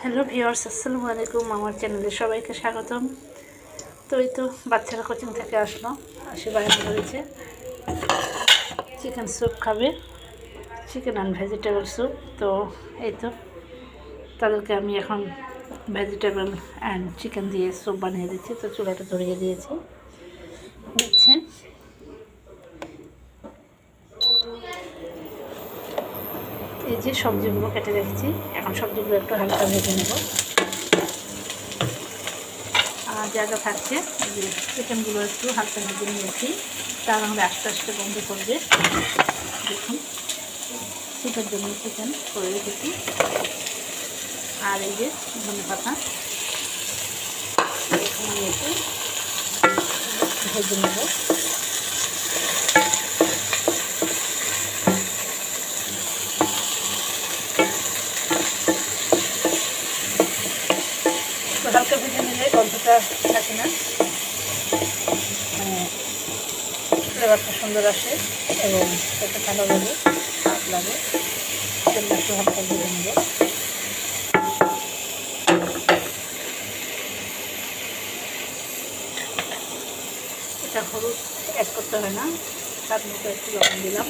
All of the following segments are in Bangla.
হ্যালো ভিউয়ার্স, আসসালামু আলাইকুম। আমার চ্যানেলে সবাইকে স্বাগতম। তো এই তো বাচ্চারা কোচিং থেকে আসলো, বায়না করেছে চিকেন স্যুপ খাবে, চিকেন অ্যান্ড ভেজিটেবল স্যুপ। তো এই তো তাদেরকে আমি এখন ভেজিটেবল অ্যান্ড চিকেন দিয়ে স্যুপ বানিয়ে দিচ্ছি। তো চুলাটা ধরিয়ে দিয়েছি, দেখছেন। এই যে সবজিগুলো কেটে রেখেছি, এখন সবজিগুলো একটু হালকা ভেজে নেব। আর জায়গা থাকছে যে চিকেনগুলো একটু হালকা ভেজে নিয়েছি, তার নাহলে আস্তে আস্তে বন্ধ করবে। দেখুন, স্যুপের জন্য চিকেন করে রেখেছি। আর এই যে ধনে পাতা আমি একটু ভেজে নেব। হালকা ভেজে নিলে গন্ধটা থাকে না, মানে ফ্লেভারটা সুন্দর আসে এবং খেতে ভালো লাগে, স্বাদ লাগে। সেটা একটু হালকা ভেজে নেব। এটা হলুদ অ্যাড করতে হয় না, স্বাদ মতো একটু লবণ দিলাম।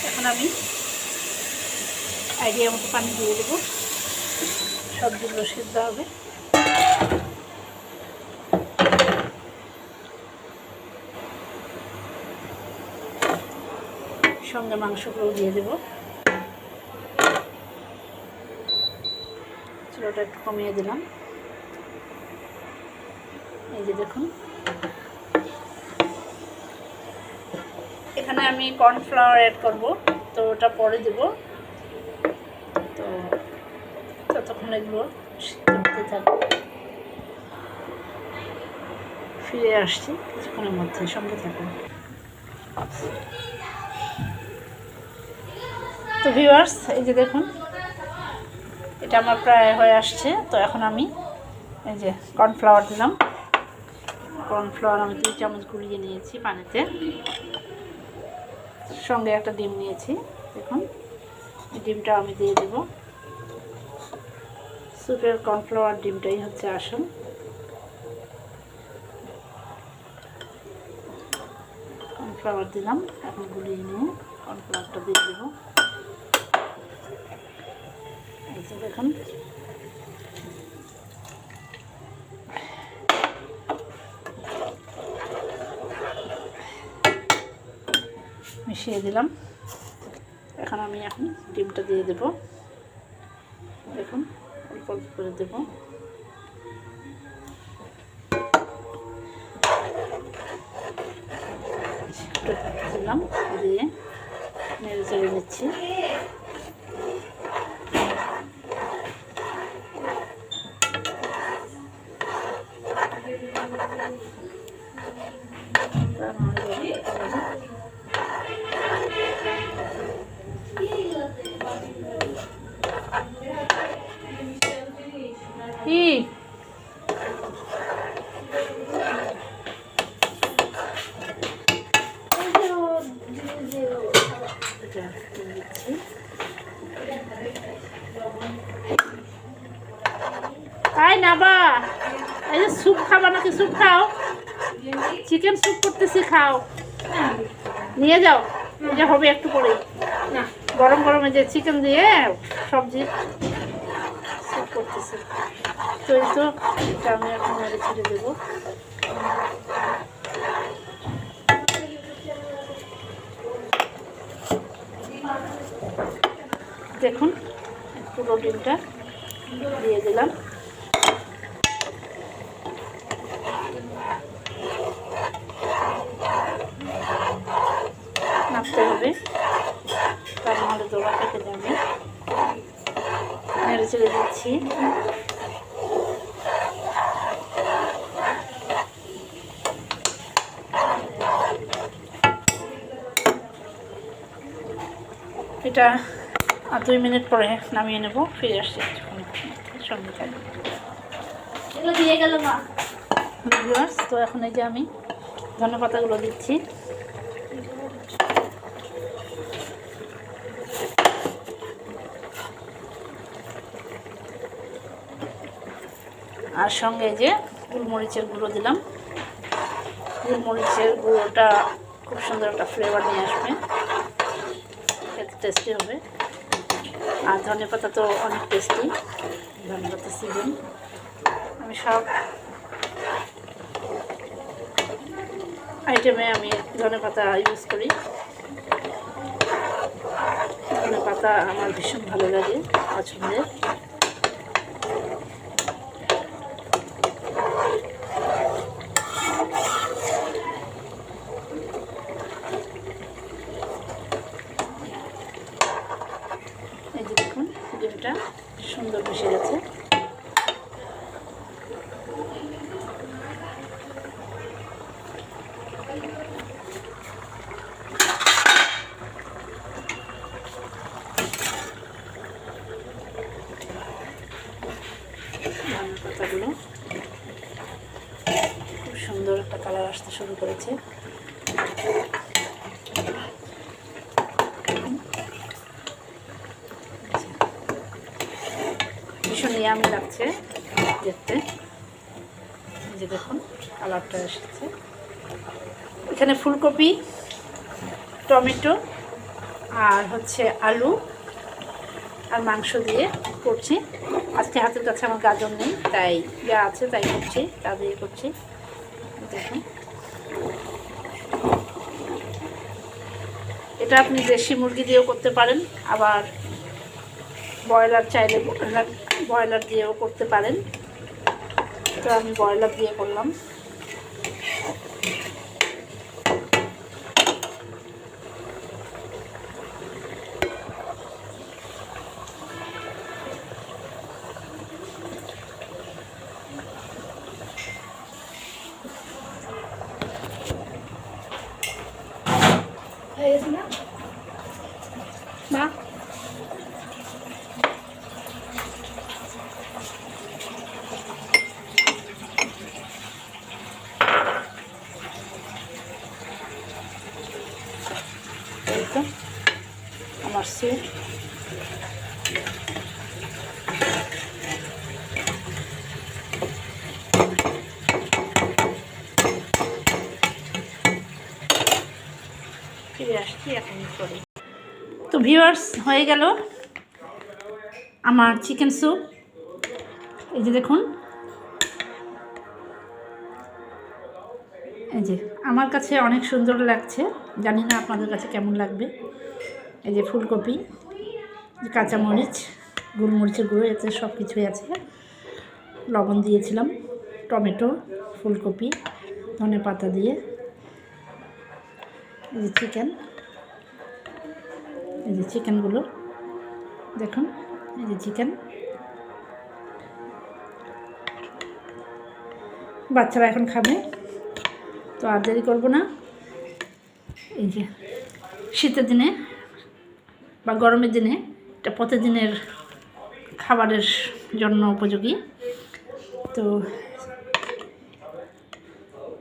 এখন আমি আইডিয়া মতো পানি দিয়ে দেবো, সবজিগুলো সিদ্ধ হবে। সঙ্গে মাংসগুলো দিয়ে দেবো। চুলাটা একটু কমিয়ে দিলাম। এই যে দেখুন, এখানে আমি কর্নফ্লাওয়ার অ্যাড করব, তো ওটা পরে দেব। তো ততক্ষণ এগুলো সিদ্ধ হতে থাকবে। ফিরে আসছি কিছুক্ষণের মধ্যে, সঙ্গে থাকুন। তো ভিউয়ার্স, এই যে দেখুন, এটা আমার প্রায় হয়ে আসছে। তো এখন আমি এই যে কর্নফ্লাওয়ার দিলাম। কর্নফ্লাওয়ার আমি 2 চামচ গুলিয়ে নিয়েছি পানিতে, সঙ্গে একটা ডিম নিয়েছি। দেখুন, ডিমটা আমি দিয়ে দেব। স্যুপের কর্নফ্লাওয়ার ডিমটাই হচ্ছে আসল। কর্নফ্লাওয়ার দিলাম, এখন গুলিয়ে নিয়ে কর্নফ্লাওয়ারটা দিয়ে দেব। এই যে দেখুন, মিশিয়ে দিলাম। এখন আমি ডিমটা দিয়ে দেব। দেখুন, অল্প অল্প করে দেব। দিলাম, দিয়ে নেড়ে চেড়ে দিচ্ছি। তাই না বা, এই যে স্যুপ খাবা নাকি? স্যুপ খাও, চিকেন স্যুপ করতেছি, খাও, নিয়ে যাও। এই যে হবে একটু পরে, গরম গরমে যে চিকেন দিয়ে সবজি স্যুপ করতেছি। তো এই তো এটা আমি এখন নেড়ে ছেড়ে দেবো। দেখুন, পুরো ডিমটা দিয়ে দিলাম। নাড়তে হবে, তার নাহলে দোলা কেটে যাবে। নেড়ে চেড়ে দিচ্ছি। এটা 2 মিনিট পরে নামিয়ে নেব, ফিরে আসছি সঙ্গে থাকবে। এগুলো দিয়ে গেল মা। তো এখন এই যে আমি ধনেপাতাগুলো দিচ্ছি। আর সঙ্গে যে গোলমরিচের গুঁড়ো দিলাম। গোলমরিচের গুঁড়োটা খুব সুন্দর একটা ফ্লেভার নিয়ে আসবে, খেতে টেস্টি হবে। আর ধনেপাতা তো অনেক টেস্টি, ধনেপাতা সিজন। আমি সব আইটেমে আমি ধনেপাতা ইউজ করি। ধনেপাতা আমার ভীষণ ভালো লাগে, পছন্দের। এই যে দেখুন ডিমটা সুন্দর মিশে গেছে। ধনেপাতাগুলো খুব সুন্দর একটা কালার আসতে শুরু করেছে। ভীষণ ইয়ামি লাগছে দেখতে। এই যে দেখুন কালারটা এসেছে। এখানে ফুলকপি, টমেটো আর হচ্ছে আলু আর মাংস দিয়ে করছি। আজকে হাতের কাছে আমার গাজর নেই, তাই যা আছে তাই করছি, তা দিয়ে করছি। দেখুন এটা আপনি দেশি মুরগি দিয়েও করতে পারেন, আবার ব্রয়লার চাইলে ব্রয়লার দিয়েও করতে পারেন। তো আমি ব্রয়লার দিয়ে করলাম। মা আমার স্যুপ ফিরে আসছি এখন করে। তো ভিউয়ার্স হয়ে গেল আমার চিকেন স্যুপ। এই যে দেখুন, এই যে আমার কাছে অনেক সুন্দর লাগছে, জানি না আপনাদের কাছে কেমন লাগবে। এই যে ফুলকপি, কাঁচামরিচ, গোলমরিচের গুঁড়ো, এতে সব কিছুই আছে। লবণ দিয়েছিলাম, টমেটো, ফুলকপি, ধনেপাতা দিয়ে। এই যে চিকেন, এই যে চিকেনগুলো দেখুন, এই যে চিকেন। বাচ্চারা এখন খাবে, তো আর দেরি করবো না। এই যে শীতের দিনে বা গরমের দিনে এটা প্রতিদিনের খাবারের জন্য উপযোগী। তো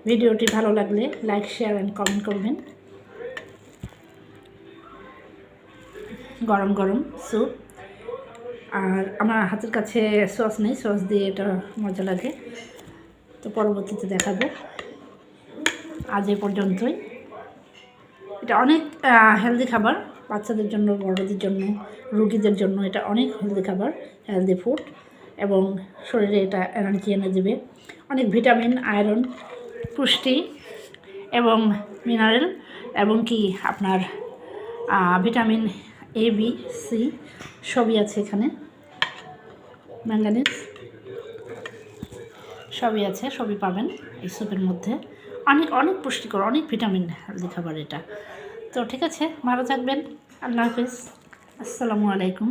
ভিডিওটি ভালো লাগলে লাইক, শেয়ার অ্যান্ড কমেন্ট করবেন। গরম গরম স্যুপ। আর আমার হাতের কাছে সস নেই, সস দিয়ে এটা মজা লাগে। তো পরবর্তীতে দেখাবো। আজ এ পর্যন্তই। এটা অনেক হেলদি খাবার, বাচ্চাদের জন্য, বড়দের জন্য, রোগীদের জন্য এটা অনেক হেলদি খাবার, হেলদি ফুড। এবং শরীরে এটা এনার্জি এনে দেবে, অনেক ভিটামিন, আয়রন, পুষ্টি এবং মিনারেল, এবং কি আপনার ভিটামিন এ, বি, সি সবই আছে এখানে, ম্যাঙ্গানিজ সবই আছে, সবই পাবেন এই স্যুপের মধ্যে। অনেক অনেক পুষ্টিকর, অনেক ভিটামিন হেলদি খাবার এটা। তো ঠিক আছে, ভালো থাকবেন। আল্লাহ হাফিজ, আসসালামু আলাইকুম,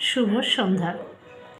শুভ সন্ধ্যা।